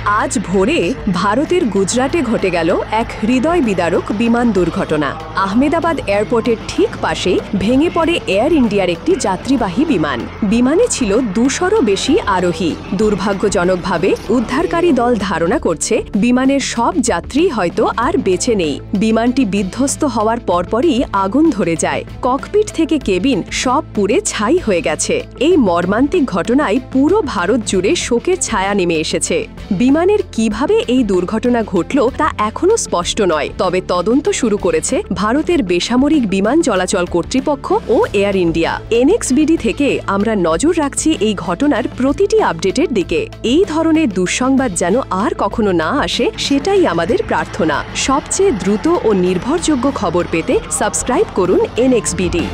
আজ ভোরে ভারতের গুজরাটে ঘটে গেল এক হৃদয় বিদারক বিমান দুর্ঘটনা। আহমেদাবাদ এয়ারপোর্টের ঠিক পাশেই ভেঙে পড়ে এয়ার ইন্ডিয়ার একটি যাত্রীবাহী বিমান। বিমানে ছিল 200-রও বেশি আরোহী। দুর্ভাগ্যজনকভাবে উদ্ধারকারী দল ধারণা করছে বিমানের সব যাত্রী হয়তো আর বেঁচে নেই। বিমানটি বিধ্বস্ত হওয়ার পরপরই আগুন ধরে যায়। ককপিট থেকে কেবিন সব পুড়ে ছাই হয়ে গেছে। এই মর্মান্তিক ঘটনায় পুরো ভারত জুড়ে শোকের ছায়া নেমে এসেছে। বিমানের কিভাবে এই দুর্ঘটনা ঘটল তা এখনও স্পষ্ট নয়, তবে তদন্ত শুরু করেছে ভারতের বেসামরিক বিমান চলাচল কর্তৃপক্ষ ও এয়ার ইন্ডিয়া। এনএক্সবিডি থেকে আমরা নজর রাখছি এই ঘটনার প্রতিটি আপডেটের দিকে। এই ধরনের দুঃসংবাদ যেন আর কখনো না আসে, সেটাই আমাদের প্রার্থনা। সবচেয়ে দ্রুত ও নির্ভরযোগ্য খবর পেতে সাবস্ক্রাইব করুন এনএক্সবিডি।